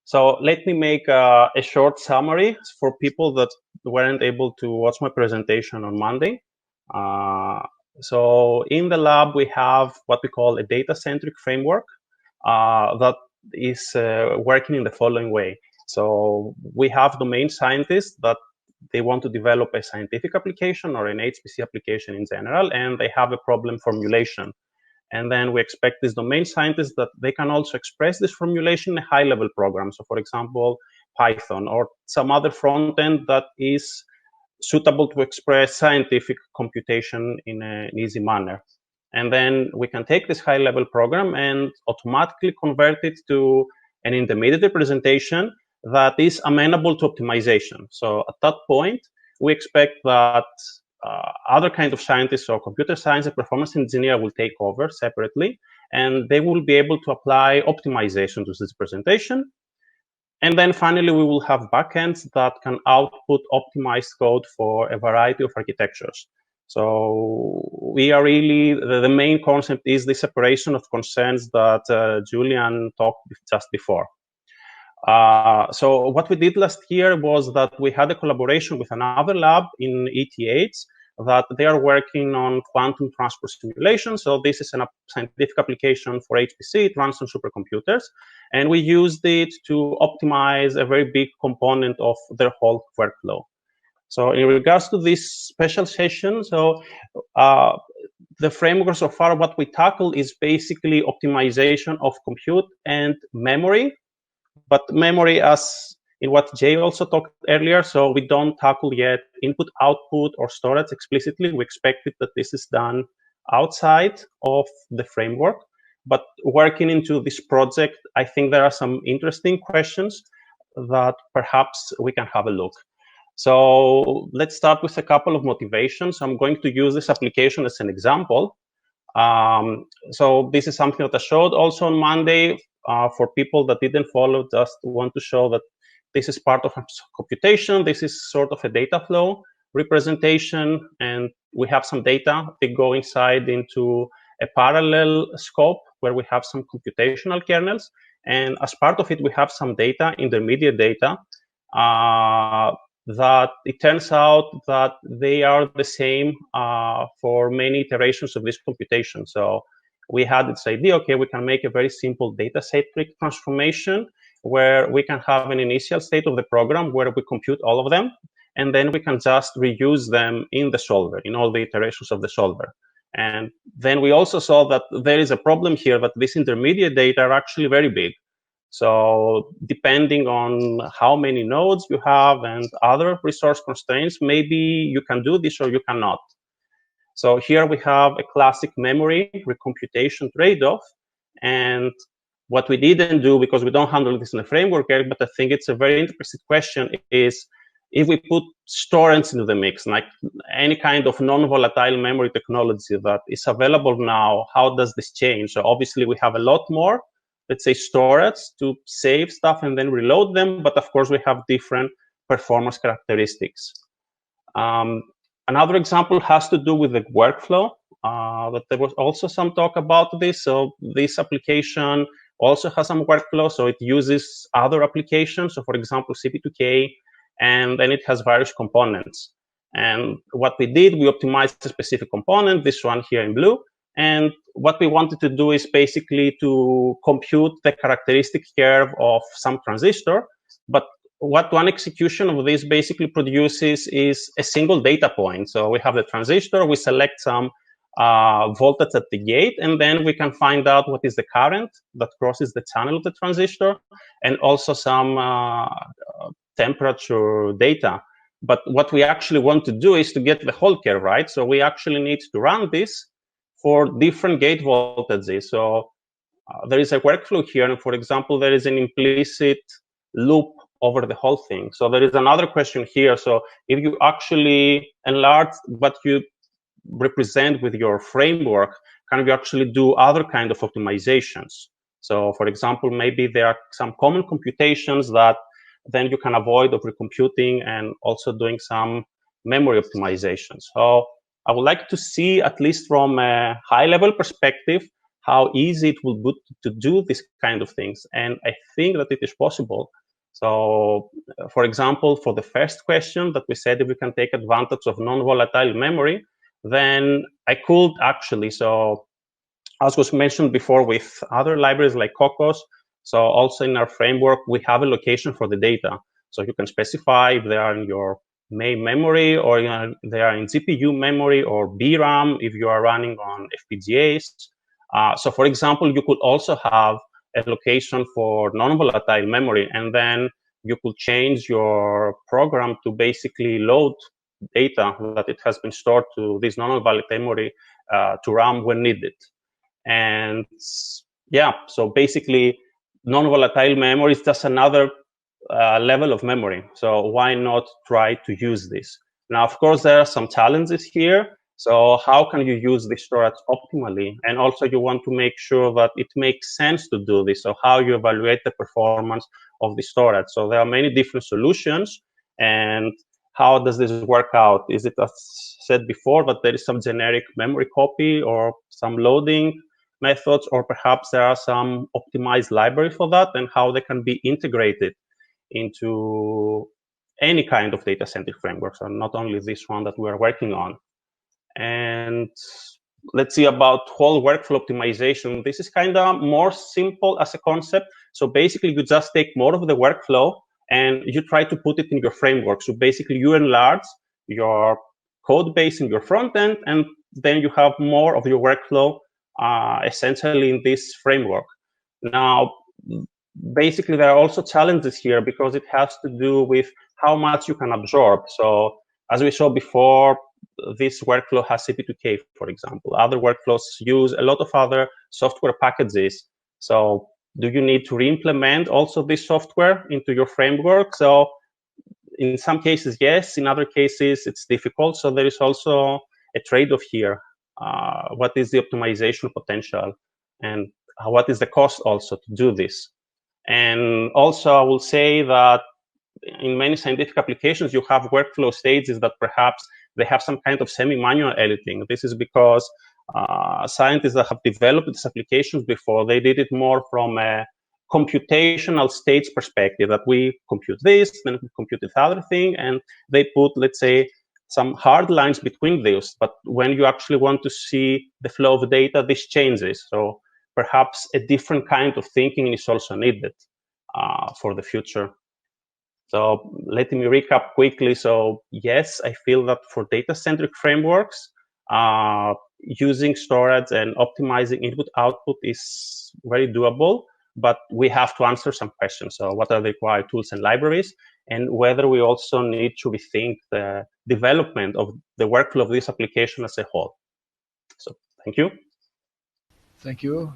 So let me make a short summary for people that weren't able to watch my presentation on Monday. So in the lab, we have what we call a data-centric framework that is working in the following way. So we have domain scientists that they want to develop a scientific application or an HPC application in general, and they have a problem formulation. And then we expect these domain scientists that they can also express this formulation in a high-level program. So for example, Python or some other front end that is suitable to express scientific computation in an easy manner. And then we can take this high-level program and automatically convert it to an intermediate representation that is amenable to optimization. So at that point, we expect that other kind of scientists, or computer science and performance engineer, will take over separately, and they will be able to apply optimization to this presentation. And then finally, we will have backends that can output optimized code for a variety of architectures. So we are really, the main concept is the separation of concerns that Julian talked just before. So what we did last year was that we had a collaboration with another lab in ETH that they are working on quantum transport simulation. So this is a scientific application for HPC. It runs on supercomputers. And we used it to optimize a very big component of their whole workflow. So in regards to this special session, so the framework so far, what we tackle is basically optimization of compute and memory. But memory, as in what Jay also talked earlier, so we don't tackle yet input, output, or storage explicitly. We expected that this is done outside of the framework. But working into this project, I think there are some interesting questions that perhaps we can have a look. So let's start with a couple of motivations. I'm going to use this application as an example. So this is something that I showed also on Monday. For people that didn't follow, just want to show that this is part of computation. This is sort of a data flow representation, and we have some data. They go inside into a parallel scope where we have some computational kernels. And as part of it, we have some data, intermediate data, that it turns out that they are the same for many iterations of this computation. So we had this idea, okay, we can make a very simple data-centric transformation where we can have an initial state of the program where we compute all of them, and then we can just reuse them in the solver, in all the iterations of the solver. And then we also saw that there is a problem here, that these intermediate data are actually very big. So depending on how many nodes you have and other resource constraints, maybe you can do this or you cannot. So here we have a classic memory recomputation trade-off. And what we didn't do, because we don't handle this in the framework, but I think it's a very interesting question, is if we put storage into the mix, like any kind of non-volatile memory technology that is available now, how does this change? So obviously we have a lot more, let's say, storage to save stuff and then reload them. But of course, we have different performance characteristics. Another example has to do with the workflow. But there was also some talk about this. So this application also has some workflow. So it uses other applications. So for example, CP2K, and then it has various components. And what we did, we optimized a specific component, this one here in blue. And what we wanted to do is basically to compute the characteristic curve of some transistor. But what one execution of this basically produces is a single data point. So we have the transistor, we select some voltage at the gate, and then we can find out what is the current that crosses the channel of the transistor, and also some temperature data. But what we actually want to do is to get the whole curve, right? So we actually need to run this for different gate voltages. So there is a workflow here, and for example, there is an implicit loop over the whole thing. So there is another question here. So if you actually enlarge what you represent with your framework, can you actually do other kind of optimizations? So for example, maybe there are some common computations that then you can avoid of recomputing, and also doing some memory optimization. So I would like to see, at least from a high level perspective, how easy it will be to do this kind of things. And I think that it is possible. So, for example, for the first question that we said, if we can take advantage of non-volatile memory, then I could actually, so as was mentioned before with other libraries like Cocos, so also in our framework, we have a location for the data. So you can specify if they are in your main memory, or they are in GPU memory, or VRAM if you are running on FPGAs. So for example, you could also have a location for non-volatile memory, and then you could change your program to basically load data that it has been stored to this non-volatile memory to RAM when needed. And yeah, so basically non-volatile memory is just another level of memory. So why not try to use this? Now, of course, there are some challenges here. So how can you use the storage optimally? And also you want to make sure that it makes sense to do this. So how you evaluate the performance of the storage. So there are many different solutions. And how does this work out? Is it, as said before, that there is some generic memory copy or some loading methods, or perhaps there are some optimized library for that, and how they can be integrated into any kind of data-centric framework, so not only this one that we're working on. And let's see about whole workflow optimization. This is kind of more simple as a concept. So basically, you just take more of the workflow and you try to put it in your framework. So basically, you enlarge your code base in your front end, and then you have more of your workflow essentially in this framework. Now, basically, there are also challenges here because it has to do with how much you can absorb. So as we saw before, this workflow has CP2K, for example. Other workflows use a lot of other software packages. So do you need to re-implement also this software into your framework? So in some cases, yes. In other cases, it's difficult. So there is also a trade-off here. What is the optimization potential? And what is the cost also to do this? And also, I will say that in many scientific applications, you have workflow stages that perhaps they have some kind of semi-manual editing. This is because scientists that have developed these applications before, they did it more from a computational stage perspective, that we compute this, then we compute this other thing, and they put, let's say, some hard lines between those. But when you actually want to see the flow of data, this changes. So perhaps a different kind of thinking is also needed for the future. So let me recap quickly. So yes, I feel that for data-centric frameworks, using storage and optimizing input-output is very doable, but we have to answer some questions. So what are the required tools and libraries, and whether we also need to rethink the development of the workflow of this application as a whole. So thank you. Thank you.